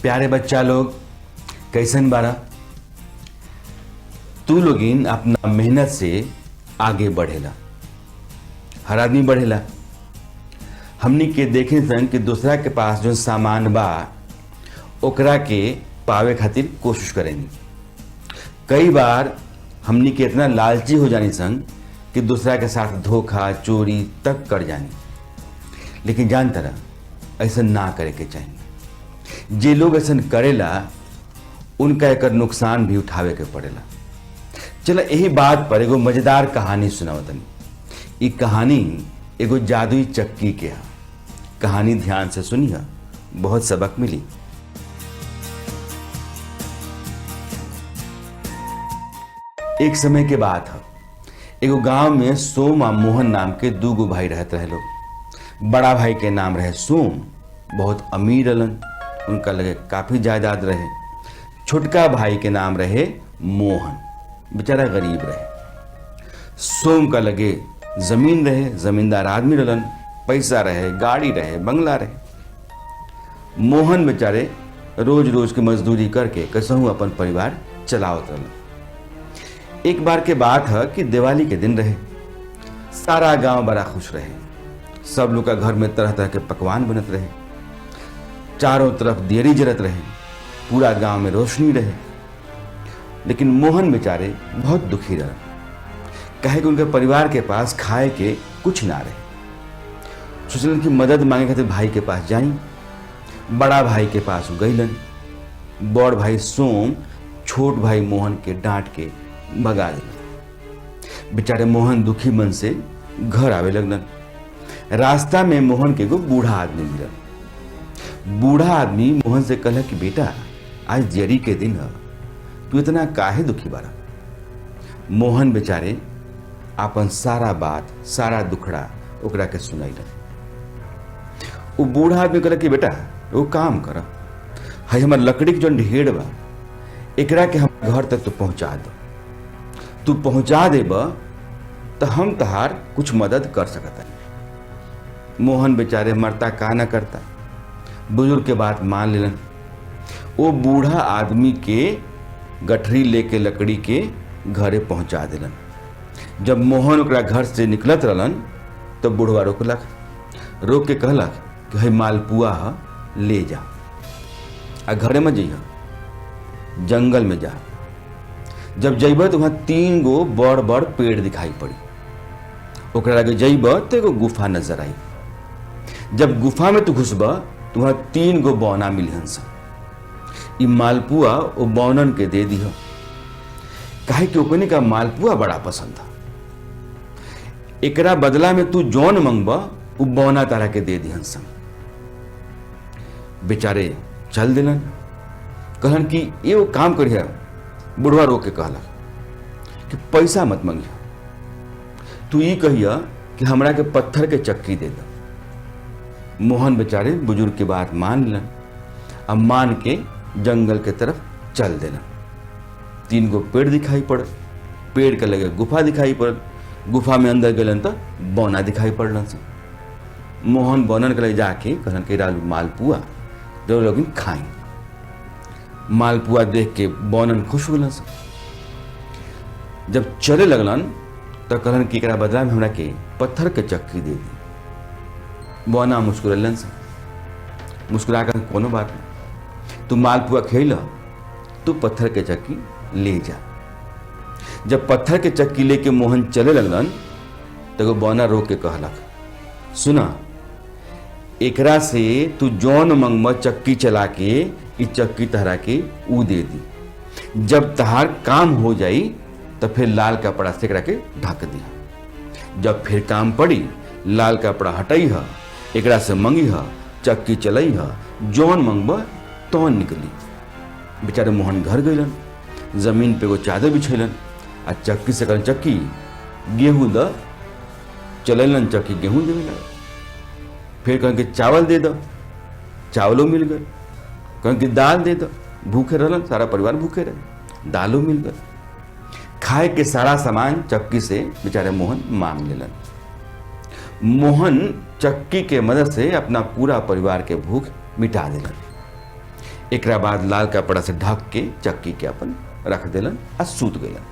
प्यारे बच्चा लोग, कैसन बारा? तू लोगिन अपना मेहनत से आगे बढ़ेला। हर आदमी बढ़ेला। हमनी के देखे सन कि दूसरा के पास जो सामान बा ओकरा के पावे खातिर कोशिश करेनी। कई बार हमनी के इतना लालची हो जानी सन कि दूसरा के साथ धोखा चोरी तक कर जानी। लेकिन जान तरह ऐसा ना करे के चाहिए। जे लोग ऐसा करेला उनका एक नुकसान भी उठावे के पड़ेला। चलो यही बात पर एगो मजेदार कहानी सुनावतनी। ये कहानी एगो जादुई चक्की के है। कहानी ध्यान से सुनिए, बहुत सबक मिली। एक समय के बात है, एगो गांव में सोम और मोहन नाम के दो गो भाई रहते रहे लोग। बड़ा भाई के नाम रहे सोम, बहुत अमीर रहलन, उनका लगे काफी जायदाद रहे। छोटका भाई के नाम रहे मोहन, बेचारा गरीब रहे। सोम का लगे जमीन रहे, जमींदार आदमी रहलन, पैसा रहे, गाड़ी रहे, बंगला रहे। मोहन बेचारे रोज रोज की मजदूरी करके कैसहूं अपन परिवार चलावत रहलन। एक बार के बात है कि दिवाली के दिन रहे। सारा गांव बड़ा खुश रहे। सब लोग का घर में तरह तरह के पकवान बनत रहे। चारों तरफ दियरी जलत रहे। पूरा गांव में रोशनी रहे। लेकिन मोहन बेचारे बहुत दुखी रहे, कहे कि उनके परिवार के पास खाए के कुछ ना रहे। सोचलन कि मदद मांगे खातिर भाई के पास जाई। बड़ा भाई के पास गईलन। बड़ भाई सोम छोट भाई मोहन के डांट के भगा दिलन। बेचारे मोहन दुखी मन से घर आवे लगलन। रास्ता में मोहन के एगो बूढ़ा आदमी मिलल। बूढ़ा आदमी मोहन से कहला कि बेटा, आज दियरी के दिन है, तू इतना काहे दुखी बारा? मोहन बेचारे अपन सारा बात, सारा दुखड़ा ओकरा के सुनैलन। वो बूढ़ा आदमी कहला कि बेटा वो काम कर, है हमार लकड़ी के जो ढेर बा एकरा के हम घर तक तो पहुंचा दो। तू पहुंचा देब तो हम तहार कुछ मदद कर सकता। मोहन बेचारे मरता का ना करता, बुजुर्ग के बात मान लेलन। वो बूढ़ा आदमी के गठरी लेके लकड़ी के घरे पहुंचा दिलन। जब मोहन ओकरा घर से निकलत रहलन तो बुढ़वा रोकलक। रोक के कहलक कि है मालपुआ है, ले जा आ घरे में जइह, जंगल में जा। जब जइब तो वहां 3 गो बड़ बड़ पेड़ दिखाई पड़ी। ओकरा आगे जइब तो एगो गुफा नजर आई। जब गुफा में तू घुसब तो वहां 3 गो बौना मिलिहन से। ई मालपुआ वो बौनन के दे दिह, काहे कि ओकनी का मालपुआ बड़ा पसंद था। एकरा बदला में तू जौन मंगब वो बौना तारा के दे दिहन सन। बेचारे चल दिलन। कहलन कि ये वो काम करिया। बुढ़वा रोक के कहला कि पैसा मत मंगिया, तू ये कहिया कि हमरा के पत्थर के चक्की दे दो। मोहन बेचारे बुजुर्ग की बात मान लेलन। अब मान के जंगल के तरफ चल देलन। 3 गो पेड़ दिखाई पड़, पेड़ के लगे गुफा दिखाई पड़। गुफा में अंदर गलन तो बौना दिखाई पड़लन से। मोहन बौनन के लगे जाके कहलन कि मालपुआ जो लोग खाई। मालपुआ देख के बौनन खुश होलन से। जब चले लगलन तो कहलन कि एकरा बदला में हमरा के पत्थर के चक्की दे दी। बौना मुस्कुरलन से। मुस्कुरा कर कोनो बात नहीं, तू मालपुआ खेल, तू पत्थर के चक्की ले जा। जब पत्थर के चक्की लेके मोहन चले लगलन तो बौना रोक के कहलक, सुना, एकरा से तू जौन मंगम चक्की चला के ई चक्की तहरा के ऊ दे दी। जब तहार काम हो जाई तो फिर लाल कपड़ा से एकरा के ढक दिया। जब फिर काम पड़ी लाल कपड़ा हटई है, एकरा से मंगी है, चक्की चलई है, जौन मंगब तौन निकली। बेचारे मोहन घर गईलन। जमीन पे वो चादर बिछैलन आ चक्की से कहलन, चक्की गेहूं द। चलन चक्की गेहूं देवे लगा। फिर कहन कि चावल दे दो, चावलों मिल गए। कहन कि दाल दे दो, भूखे रहलन, सारा परिवार भूखे रहे, दालों मिल गए। खाए के सारा सामान चक्की से बेचारे मोहन मांग लेलन। मोहन चक्की के मदद से अपना पूरा परिवार के भूख मिटा देलन। एकरा बाद लाल कपड़ा से ढक के चक्की के अपन रख देलन आ सूत गइलन।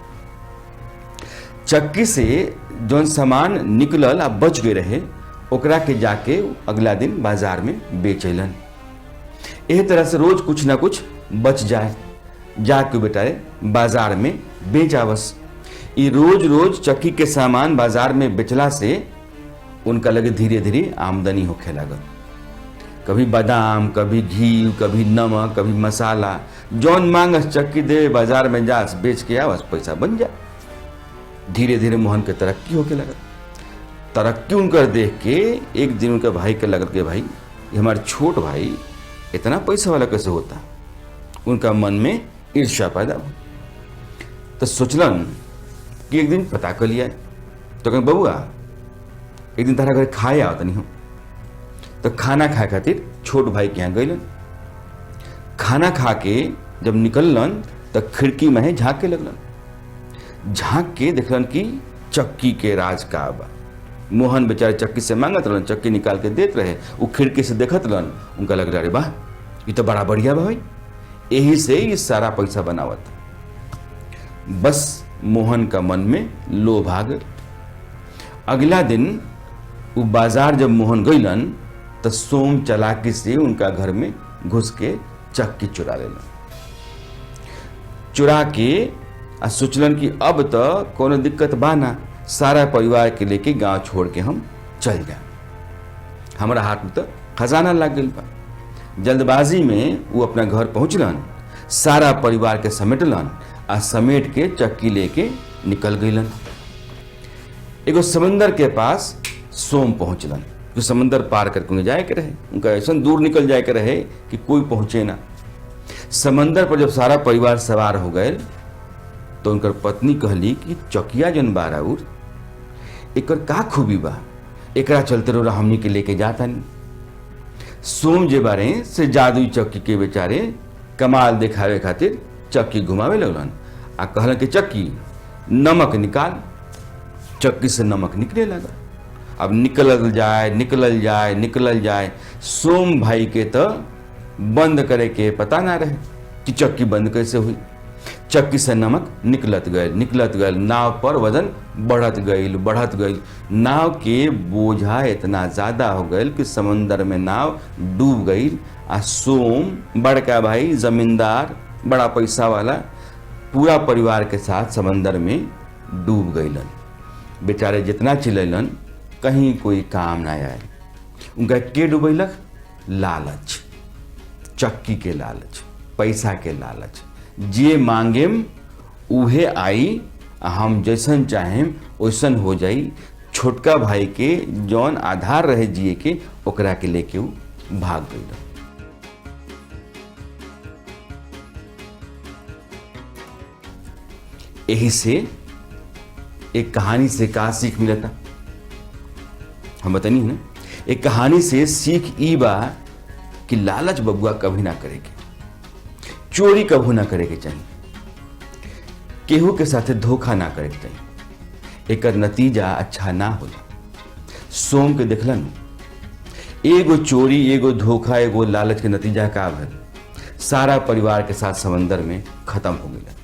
चक्की से जौन सामान निकलल आ बच गए रहे ओकरा के जाके अगला दिन बाजार में बेचैलन। एह तरह से रोज कुछ ना कुछ बच जाए, जाके बेटारे बाजार में बेच आवस। ये रोज रोज चक्की के सामान बाजार में बेचला से उनका लगे धीरे धीरे आमदनी होखे लागल। कभी बादाम, कभी घी, कभी नमक, कभी मसाला, जौन मांगस चक्की दे बाजार में जास बेच के आवस, पैसा बन जा। धीरे धीरे मोहन के तरक्की होके लगल। तरक्की उनकर देख के एक दिन उनके भाई के लगल के भाई ये हमारे छोट भाई इतना पैसा वाला कैसे होता। उनका मन में ईर्ष्या पैदा हो, तो सोचलन कि एक दिन पता कर लिया। तो कहीं बबुआ एक दिन तारा घर खाए आओ तनी हो। तो खाना खाए खातिर छोट भाई के यहाँ गइलन। खाना खा के जब निकललन तो खिड़की में झाँक के लगलन। झाँक के देखलन कि चक्की के राज का बा। मोहन बेचारे चक्की से मांगत रहन, चक्की निकाल के देत रहे, वो खिड़की से देखत रहन। उनका लग रहा अरे वाह ये तो बड़ा बढ़िया बा भाई, यही से ये सारा पैसा बनावत। बस मोहन का मन में लोभ आ गए। अगला दिन वो बाजार जब मोहन गइलन तो सोम चालाकी से उनका घर में घुस के चक्की चुरा लेलन। चुरा के आ सोचलन कि अब तो कोनो दिक्कत बाना, सारा परिवार के लेके गांव छोड़ के हम चल जाए, हमारा हाथ में तो खजाना लग गई बा। जल्दबाजी में वो अपना घर पहुंचलन, सारा परिवार के समेटलन आ समेट के चक्की लेके निकल गइलन। एगो समंदर के पास सोम पहुंचलन। जो समंदर पार करके जाए के रहे, उनका ऐसा दूर निकल जाए के रहे कि कोई पहुंचे ना। समंदर पर जब सारा परिवार सवार हो गए तो उनकर पत्नी कहली कि चकिया जन बाराउर एकर का खूबी बा, एकरा चलते रो हमनी के लेके जाता नहीं। सोम जे बारे से जादुई चक्की के बेचारे कमाल दिखावे खातिर चक्की घुमावे लगलन आ कहलन कि चक्की नमक निकाल। चक्की से नमक निकले लगा। अब निकलल जाए निकलल जाए निकलल जाए, सोम भाई के तो बंद करे के पता ना रहे कि चक्की बंद कैसे हुई। चक्की से नमक निकलत गए, नाव पर वजन बढ़त गई। नाव के बोझा इतना ज्यादा हो गए कि समंदर में नाव डूब गई। आ सोम बड़का भाई जमींदार बड़ा पैसा वाला पूरा परिवार के साथ समंदर में डूब गईलन। बेचारे जितना चिल्लन कहीं कोई काम ना आए। उनका के डूबैलक? लालच, चक्की के लालच, पैसा के लालच। जे मांगेम उहे आई, हम जैसन चाहेम वैसन हो जाई। छोटका भाई के जौन आधार रहे जिए के ओकरा के लेके वो भाग गई। यही से एक कहानी से का सीख मिला था हम बतानी है ना। एक कहानी से सीख ई बा कि लालच बबुआ कभी ना करेगी, चोरी कभी ना करेके चाहिए, केहू के साथ धोखा ना करे चाहिए। एक नतीजा अच्छा ना हो जाए। सोम के देखलन एगो चोरी, एगो धोखा, एगो लालच के नतीजा का भल, सारा परिवार के साथ समंदर में खत्म हो गया।